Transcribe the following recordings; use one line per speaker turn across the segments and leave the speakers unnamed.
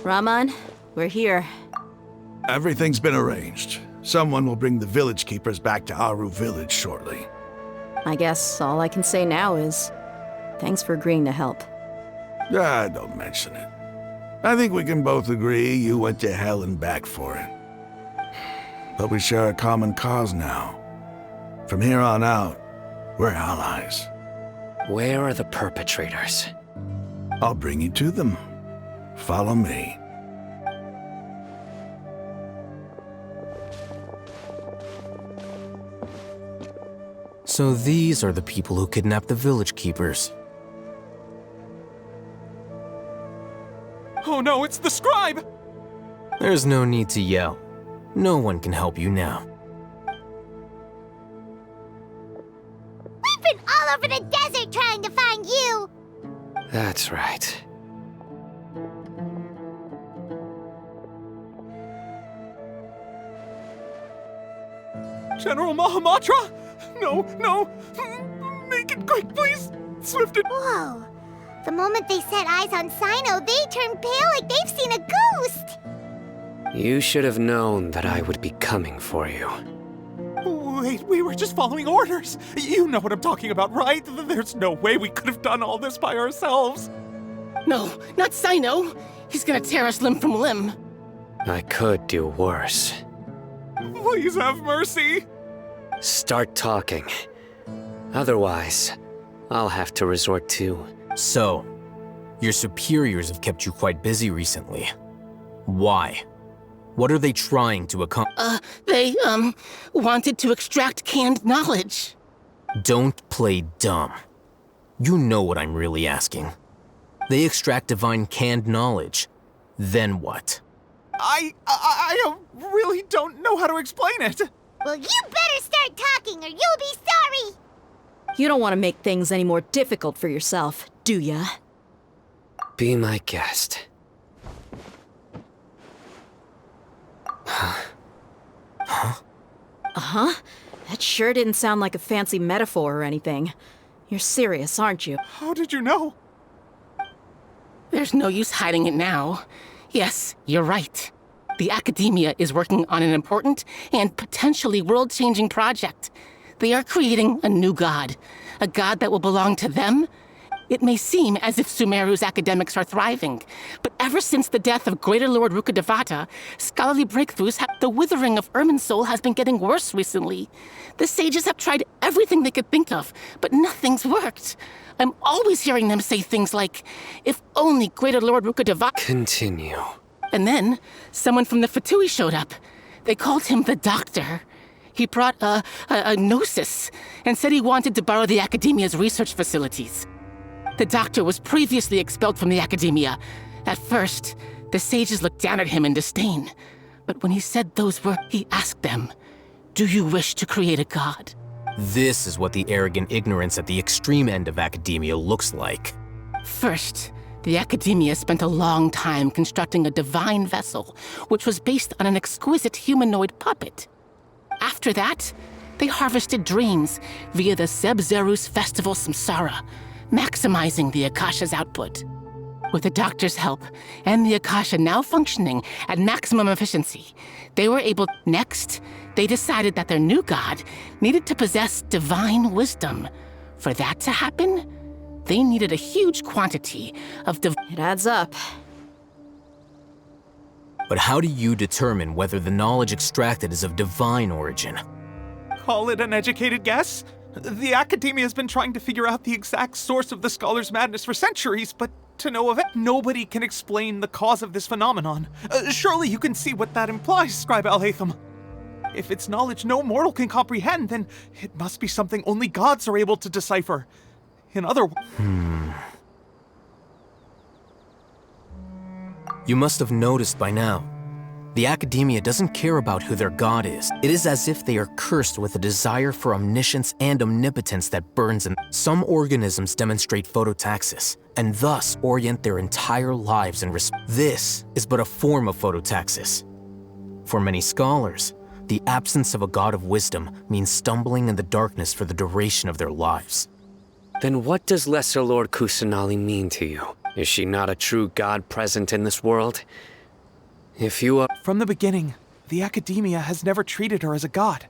Raman, we're here.
Everything's been arranged. Someone will bring the village keepers back to Aru village shortly.
I guess all I can say now is, thanks for agreeing to help.
Don't mention it. I think we can both agree you went to hell and back for it. But we share a common cause now. From here on out, we're allies.
Where are the perpetrators?
I'll bring you to them. Follow me.
So these are the people who kidnapped the village keepers.
Oh no, it's the scribe!
There's no need to yell. No one can help you now.
We've been all over the desert trying to find you!
That's right.
General Mahamatra? No, no! Make it quick, please! Swift and...
Whoa. The moment they set eyes on Sino, they turned pale like they've seen a ghost!
You should have known that I would be coming for you.
Wait, we were just following orders. You know what I'm talking about, right? There's no way we could have done all this by ourselves.
No, not Sino. He's gonna tear us limb from limb.
I could do worse.
Please have mercy.
Start talking. Otherwise, I'll have to resort to...
So, your superiors have kept you quite busy recently. Why? What are they trying to accomplish?
They wanted to extract canned knowledge.
Don't play dumb. You know what I'm really asking. They extract divine canned knowledge. Then what?
I really don't know how to explain it.
Well, you better start talking or you'll be sorry!
You don't want to make things any more difficult for yourself, do ya?
Be my guest.
Uh-huh. That sure didn't sound like a fancy metaphor or anything. You're serious, aren't you?
How did you know?
There's no use hiding it now. Yes, you're right. The Academia is working on an important and potentially world-changing project. They are creating a new god. A god that will belong to them. It may seem as if Sumeru's academics are thriving, but ever since the death of Greater Lord Rukkhadevata, scholarly breakthroughs the withering of Irminsul has been getting worse recently. The sages have tried everything they could think of, but nothing's worked. I'm always hearing them say things like, if only Greater Lord Rukkhadevata...
Continue.
And then, someone from the Fatui showed up. They called him the Doctor. He brought a gnosis and said he wanted to borrow the Academia's research facilities. The Doctor was previously expelled from the Academia. At first, the sages looked down at him in disdain. But when he said those words, he asked them, "Do you wish to create a god?"
This is what the arrogant ignorance at the extreme end of academia looks like.
First, the Academia spent a long time constructing a divine vessel, which was based on an exquisite humanoid puppet. After that, they harvested dreams via the Zeb-Zerus Festival Samsara, maximizing the Akasha's output. With the Doctor's help, and the Akasha now functioning at maximum efficiency, they were able... Next, they decided that their new god needed to possess divine wisdom. For that to happen, they needed a huge quantity of
It adds up.
But how do you determine whether the knowledge extracted is of divine origin?
Call it an educated guess? The Academia has been trying to figure out the exact source of the scholar's madness for centuries, but to no event, nobody can explain the cause of this phenomenon. Surely you can see what that implies, Scribe Al-Haytham. If it's knowledge no mortal can comprehend, then it must be something only gods are able to decipher. In other words...
You must have noticed by now. The Academia doesn't care about who their god is. It is as if they are cursed with a desire for omniscience and omnipotence that burns in. Some organisms demonstrate phototaxis, and thus orient their entire lives in response. This is but a form of phototaxis. For many scholars, the absence of a god of wisdom means stumbling in the darkness for the duration of their lives.
Then what does Lesser Lord Kusanali mean to you? Is she not a true god present in this world? If you are...
From the beginning, the Academia has never treated her as a god.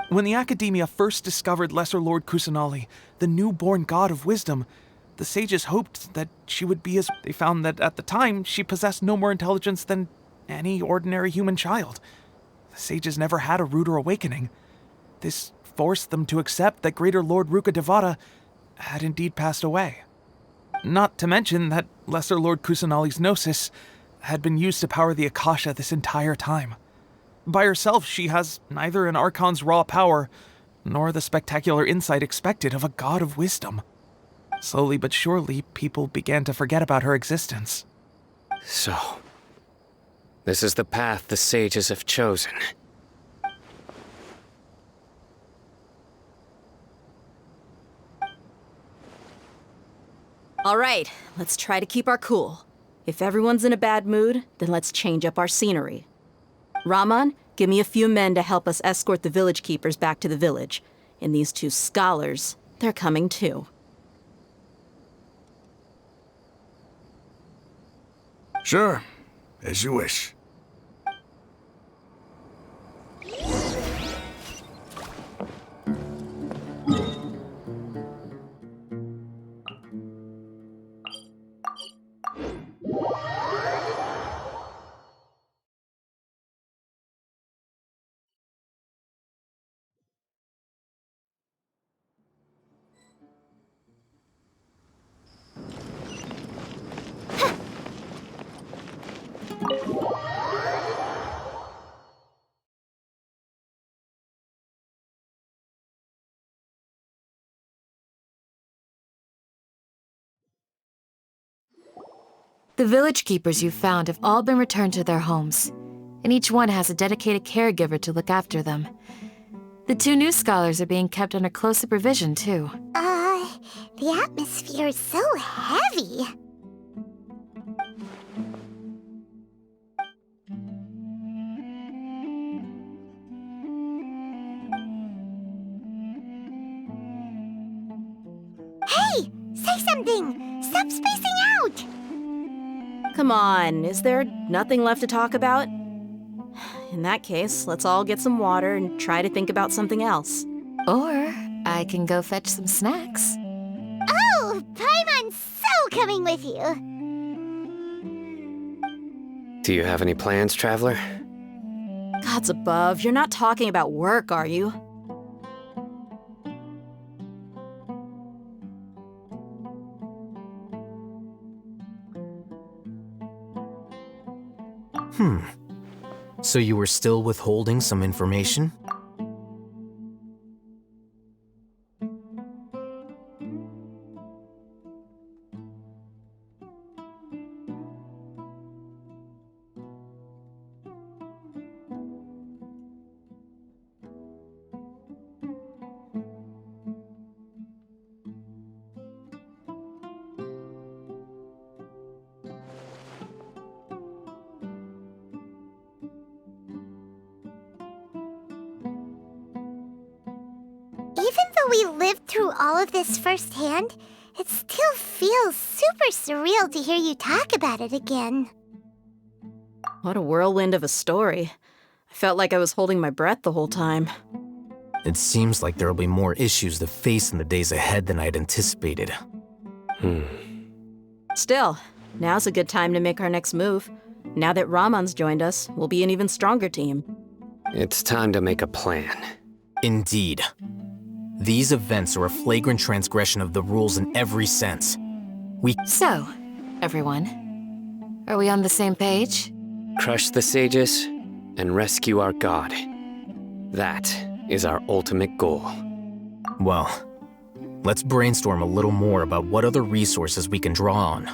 When the Academia first discovered Lesser Lord Kusanali, the newborn god of wisdom, the sages hoped that she would be as... They found that at the time, she possessed no more intelligence than any ordinary human child. The sages never had a ruder awakening. This forced them to accept that Greater Lord Ruka Devata had indeed passed away. Not to mention that Lesser Lord Kusanali's gnosis had been used to power the Akasha this entire time. By herself, she has neither an Archon's raw power, nor the spectacular insight expected of a god of wisdom. Slowly but surely, people began to forget about her existence.
So, this is the path the sages have chosen.
All right, let's try to keep our cool. If everyone's in a bad mood, then let's change up our scenery. Raman, give me a few men to help us escort the village keepers back to the village. And these two scholars, they're coming too.
Sure, as you wish.
The village keepers you found have all been returned to their homes, and each one has a dedicated caregiver to look after them. The two new scholars are being kept under close supervision, too.
The atmosphere is so heavy. Hey! Say something! Stop spacing out!
Come on, is there nothing left to talk about? In that case, let's all get some water and try to think about something else.
Or I can go fetch some snacks.
Oh, Paimon's so coming with you!
Do you have any plans, traveler?
Gods above, you're not talking about work, are you?
So you were still withholding some information?
Even though we lived through all of this firsthand, it still feels super surreal to hear you talk about it again.
What a whirlwind of a story. I felt like I was holding my breath the whole time.
It seems like there will be more issues to face in the days ahead than I'd anticipated.
Still, now's a good time to make our next move. Now that Raman's joined us, we'll be an even stronger team.
It's time to make a plan.
Indeed. These events are a flagrant transgression of the rules in every sense.
So, everyone, are we on the same page?
Crush the sages and rescue our god. That is our ultimate goal.
Well, let's brainstorm a little more about what other resources we can draw on.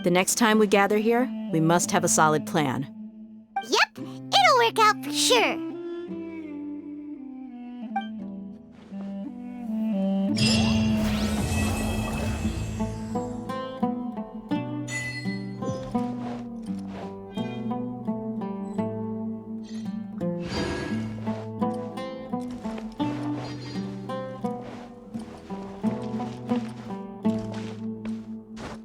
The next time we gather here, we must have a solid plan.
Yep, it'll work out for sure.